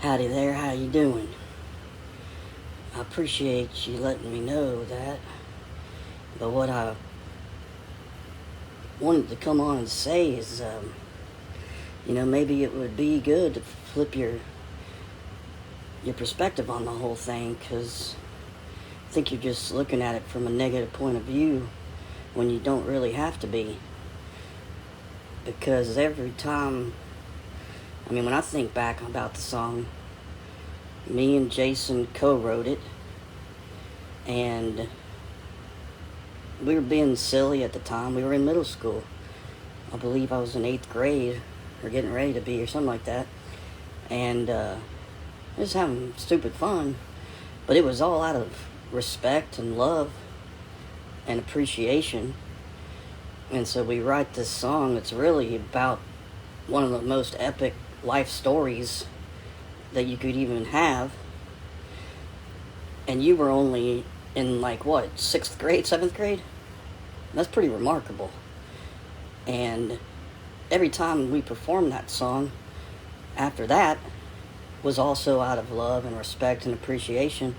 Howdy there, how you doing? I appreciate you letting me know that. But what I wanted to come on and say is, maybe it would be good to flip your perspective on the whole thing, because I think you're just looking at it from a negative point of view when you don't really have to be. Because every time, when I think back about the song, me and Jason co-wrote it, and we were being silly at the time. We were in middle school. I believe I was in 8th grade, or getting ready to be, or something like that. And just having stupid fun. But it was all out of respect and love and appreciation. And so we write this song that's really about one of the most epic life stories that you could even have. And you were only in 6th grade, 7th grade? That's pretty remarkable. And every time we performed that song after that was also out of love and respect and appreciation.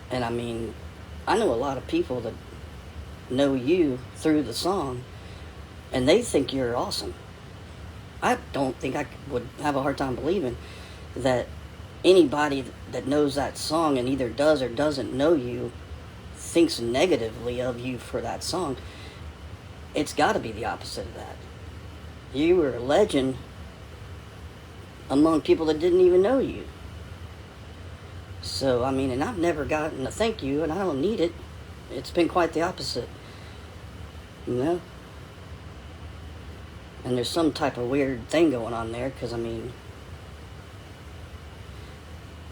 And I know a lot of people that know you through the song, and they think you're awesome. I don't think I would have a hard time believing that anybody that knows that song and either does or doesn't know you thinks negatively of you for that song. It's got to be the opposite of that. You were a legend among people that didn't even know you. So, and I've never gotten a thank you, and I don't need it. It's been quite the opposite. And there's some type of weird thing going on there, because,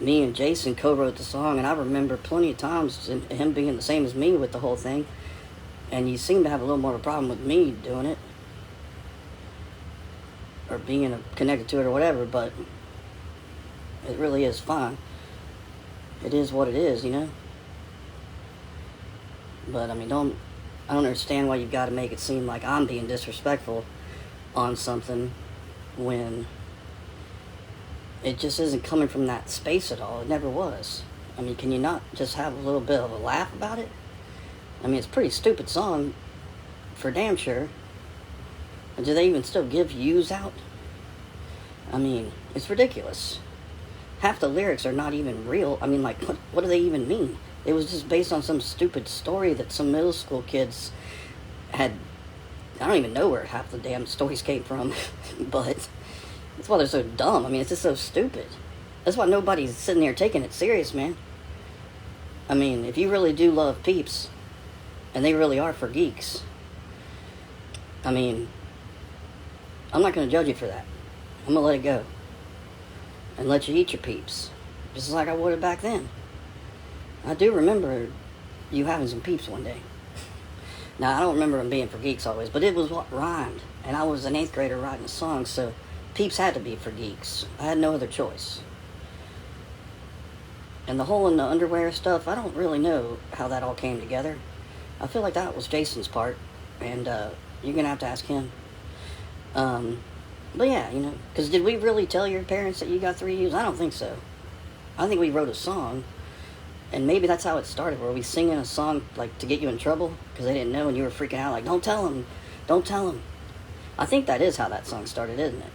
me and Jason co-wrote the song, and I remember plenty of times him being the same as me with the whole thing, and you seem to have a little more of a problem with me doing it, or being connected to it or whatever, but it really is fine. It is what it is, But, I don't understand why you got to make it seem like I'm being disrespectful on something when it just isn't coming from that space at all. It never was. Can you not just have a little bit of a laugh about it? It's a pretty stupid song, for damn sure. Do they even still give views out? It's ridiculous. Half the lyrics are not even real. What do they even mean? It was just based on some stupid story that some middle school kids had. I don't even know where half the damn stories came from, but that's why they're so dumb. It's just so stupid. That's why nobody's sitting there taking it serious, man. If you really do love Peeps, and they really are for geeks, I'm not going to judge you for that. I'm going to let it go. And let you eat your Peeps. Just like I would back then. I do remember you having some Peeps one day. Now, I don't remember them being for geeks always, but it was what rhymed. And I was an 8th grader writing a song, so Peeps had to be for geeks. I had no other choice. And the hole in the underwear stuff, I don't really know how that all came together. I feel like that was Jason's part, and you're going to have to ask him. But yeah, because did we really tell your parents that you got 3 U's? I don't think so. I think we wrote a song, and maybe that's how it started. Were we singing a song to get you in trouble because they didn't know and you were freaking out don't tell them. I think that is how that song started, isn't it?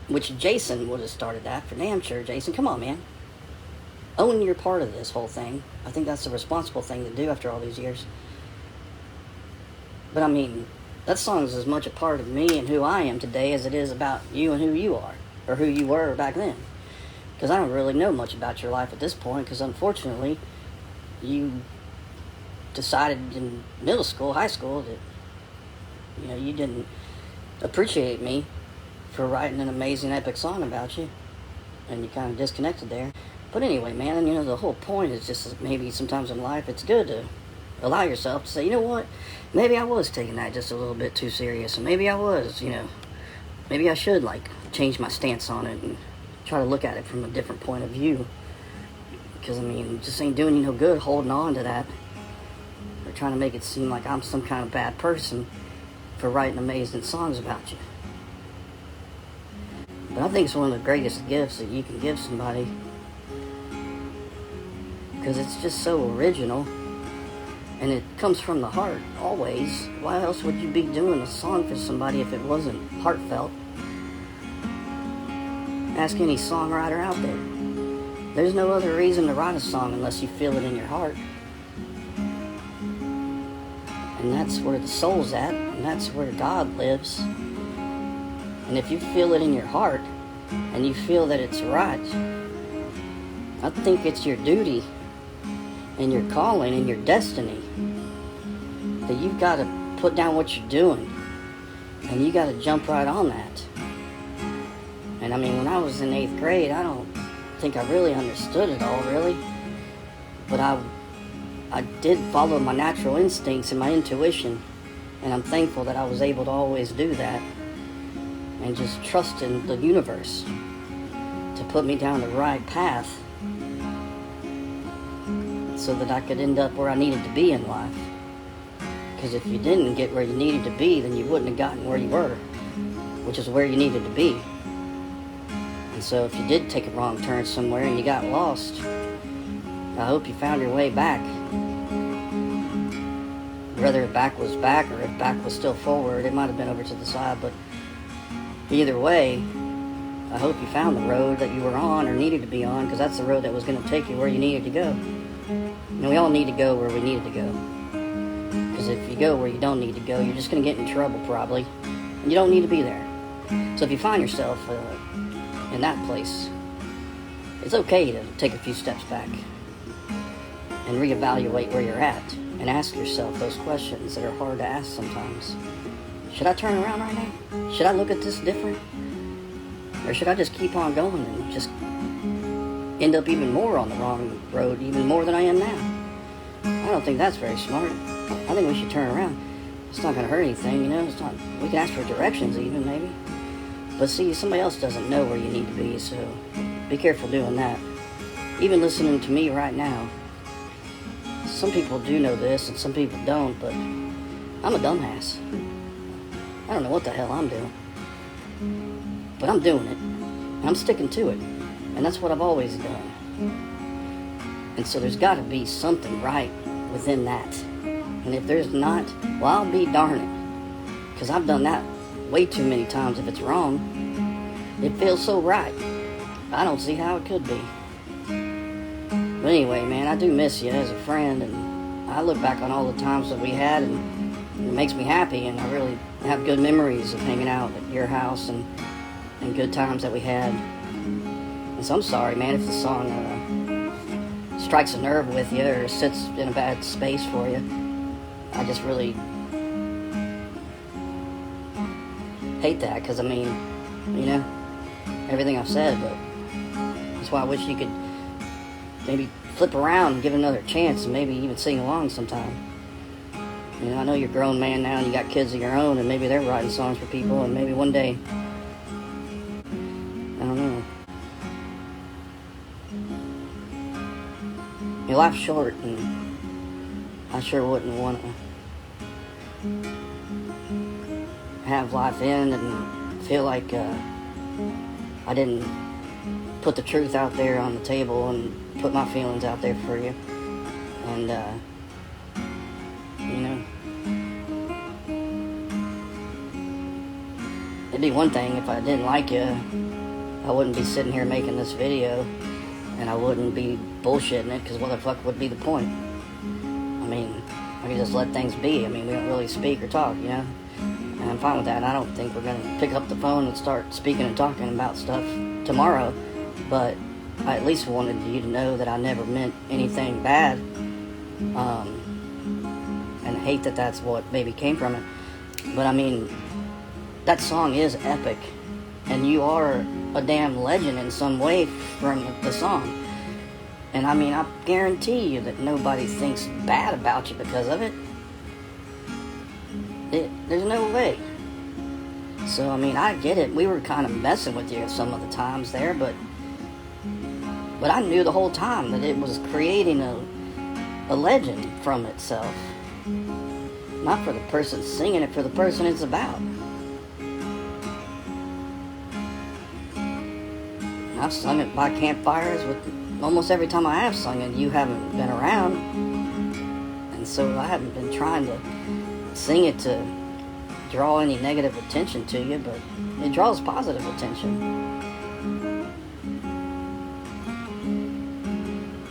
Which Jason would have started that for damn sure. Jason, come on, man. Own your part of this whole thing. I think that's the responsible thing to do after all these years. But that song is as much a part of me and who I am today as it is about you and who you are, or who you were back then. Because I don't really know much about your life at this point, because unfortunately, you decided in middle school, high school, that, you didn't appreciate me for writing an amazing epic song about you, and you kind of disconnected there. But anyway, man, the whole point is just maybe sometimes in life it's good to allow yourself to say, you know what, maybe I was taking that just a little bit too serious, and maybe I was, maybe I should, change my stance on it and try to look at it from a different point of view, because, it just ain't doing you no good holding on to that, or trying to make it seem like I'm some kind of bad person for writing amazing songs about you. But I think it's one of the greatest gifts that you can give somebody, because it's just so original, and it comes from the heart, always. Why else would you be doing a song for somebody if it wasn't heartfelt? Ask any songwriter out there. There's no other reason to write a song unless you feel it in your heart. And that's where the soul's at, and that's where God lives. And if you feel it in your heart, and you feel that it's right, I think it's your duty, and your calling, and your destiny, that you've got to put down what you're doing, and you got to jump right on that. And I mean, when I was in 8th grade, I don't think I really understood it all, really. But I did follow my natural instincts and my intuition. And I'm thankful that I was able to always do that. And just trust in the universe to put me down the right path, so that I could end up where I needed to be in life. Because if you didn't get where you needed to be, then you wouldn't have gotten where you were, which is where you needed to be. And so if you did take a wrong turn somewhere and you got lost, I hope you found your way back. Whether if back was back or if back was still forward, it might have been over to the side, but either way, I hope you found the road that you were on or needed to be on, because that's the road that was going to take you where you needed to go. And we all need to go where we needed to go. Because if you go where you don't need to go, you're just going to get in trouble probably, and you don't need to be there. So if you find yourself in that place, it's okay to take a few steps back and reevaluate where you're at and ask yourself those questions that are hard to ask sometimes. Should I turn around right now? Should I look at this different? Or should I just keep on going and just end up even more on the wrong road, even more than I am now? I don't think that's very smart. I think we should turn around. It's not going to hurt anything, you know. It's not. We can ask for directions even, maybe. But see, somebody else doesn't know where you need to be, so be careful doing that. Even listening to me right now, some people do know this and some people don't, but I'm a dumbass. I don't know what the hell I'm doing. But I'm doing it. And I'm sticking to it. And that's what I've always done. And so there's got to be something right within that. And if there's not, well, I'll be darn it. Because I've done that way too many times if it's wrong. It feels so right. I don't see how it could be. But anyway, man, I do miss you as a friend, and I look back on all the times that we had, and it makes me happy, and I really have good memories of hanging out at your house and good times that we had. And so I'm sorry, man, if the song strikes a nerve with you or sits in a bad space for you. I just really hate that, because, I mean, you know, everything I've said, but that's why I wish you could maybe flip around and give it another chance and maybe even sing along sometime. You know, I know you're a grown man now and you got kids of your own, and maybe they're writing songs for people, and maybe one day, I don't know. Your life's short, and I sure wouldn't want to have life end and feel like I didn't put the truth out there on the table and put my feelings out there for you. And you know, it'd be one thing if I didn't like you. I wouldn't be sitting here making this video, and I wouldn't be bullshitting it, because what the fuck would be the point? I mean, I could just let things be. I mean, we don't really speak or talk, you know? And I'm fine with that. I don't think we're going to pick up the phone and start speaking and talking about stuff tomorrow, but I at least wanted you to know that I never meant anything bad, and I hate that that's what maybe came from it. But I mean, that song is epic, and you are a damn legend in some way from the song. And I mean, I guarantee you that nobody thinks bad about you because of it. There's no way. So, I mean, I get it. We were kind of messing with you some of the times there, but I knew the whole time that it was creating a legend from itself. Not for the person singing it, for the person it's about. I've sung it by campfires with almost every time I have sung it. You haven't been around, and so I haven't been trying to sing it to draw any negative attention to you, but it draws positive attention.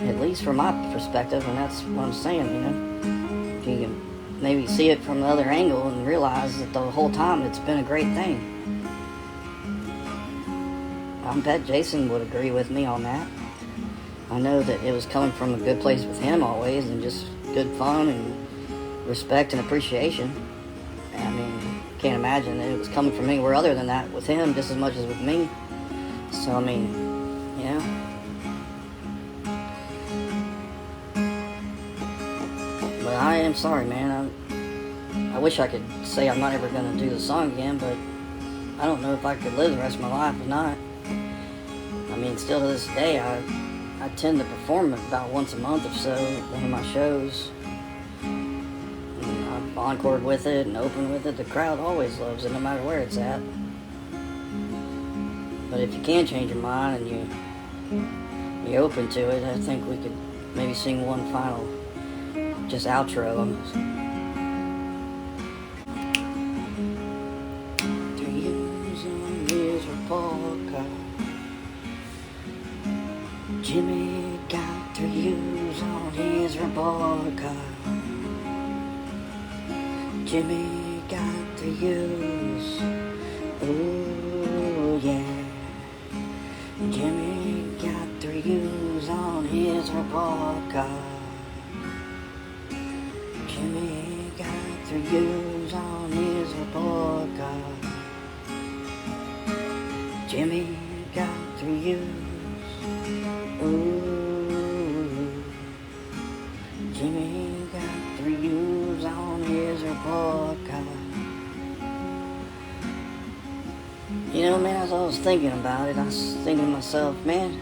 At least from my perspective, and that's what I'm saying, you know. If you can maybe see it from the other angle and realize that the whole time it's been a great thing. I bet Jason would agree with me on that. I know that it was coming from a good place with him always, and just good fun and respect and appreciation. I mean, can't imagine that it was coming from anywhere other than that with him just as much as with me. So, I mean, yeah. But I am sorry, man. I wish I could say I'm not ever going to do the song again, but I don't know if I could live the rest of my life or not. I mean, still to this day, I tend to perform about once a month or so at one of my shows. And I've encored with it and opened with it. The crowd always loves it, no matter where it's at. But if you can change your mind and you're open to it, I think we could maybe sing one final, just outro. 3 years on his report card. Jimmy got 3 years on his report card. Jimmy got 3 years. Oh yeah. Jimmy got 3 years on his report card. Jimmy got 3 years on his report card. Jimmy got 3 years. Ooh, Jimmy got 3 years on his report card. You know, man, as I was thinking about it, I was thinking to myself, man,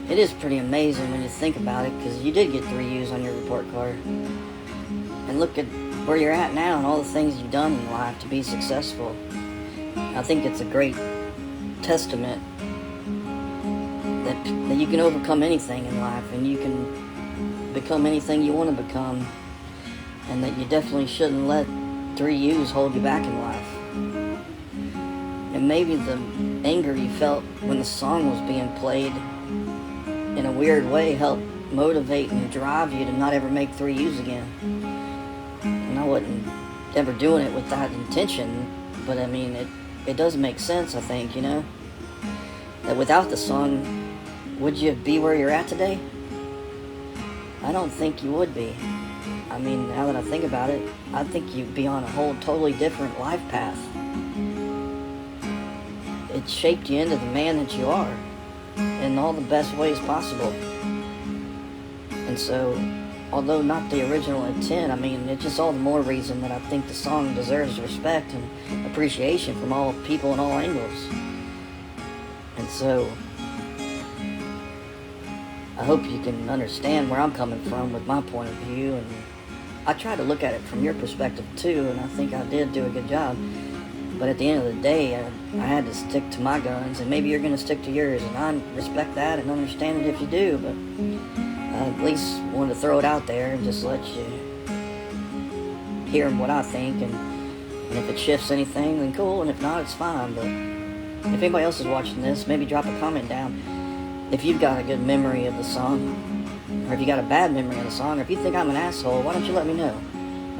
it is pretty amazing when you think about it, because you did get 3 U's on your report card. And look at where you're at now and all the things you've done in life to be successful. I think it's a great testament that you can overcome anything in life, and you can become anything you want to become, and that you definitely shouldn't let 3 U's hold you back in life. And maybe the anger you felt when the song was being played in a weird way helped motivate and drive you to not ever make 3 U's again. And I wasn't ever doing it with that intention, but I mean, it does make sense, I think, you know, that without the song, would you be where you're at today? I don't think you would be. I mean, now that I think about it, I think you'd be on a whole totally different life path. It shaped you into the man that you are in all the best ways possible. And so, although not the original intent, I mean, it's just all the more reason that I think the song deserves respect and appreciation from all people in all angles. And so, I hope you can understand where I'm coming from with my point of view, and I try to look at it from your perspective too, and I think I did do a good job. But at the end of the day, I had to stick to my guns, and maybe you're going to stick to yours, and I respect that and understand it if you do, but I at least wanted to throw it out there and just let you hear what I think, and if it shifts anything, then cool, and if not, it's fine. But if anybody else is watching this, maybe drop a comment down if you've got a good memory of the song, or if you got a bad memory of the song, or if you think I'm an asshole, why don't you let me know?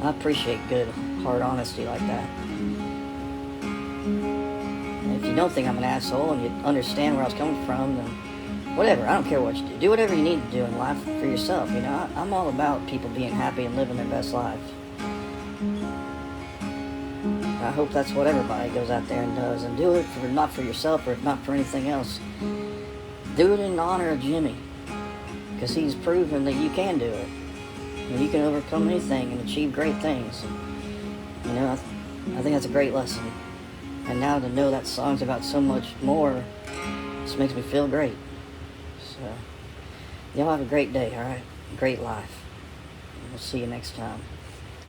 I appreciate good, hard honesty like that. And if you don't think I'm an asshole and you understand where I was coming from, then whatever, I don't care what you do. Do whatever you need to do in life for yourself, you know? I'm all about people being happy and living their best life. I hope that's what everybody goes out there and does, and do it for not for yourself or not for anything else. Do it in honor of Jimmy, because he's proven that you can do it. And you can overcome anything and achieve great things. You know, I think that's a great lesson. And now to know that song's about so much more just makes me feel great. So, y'all have a great day, alright? Great life. We'll see you next time.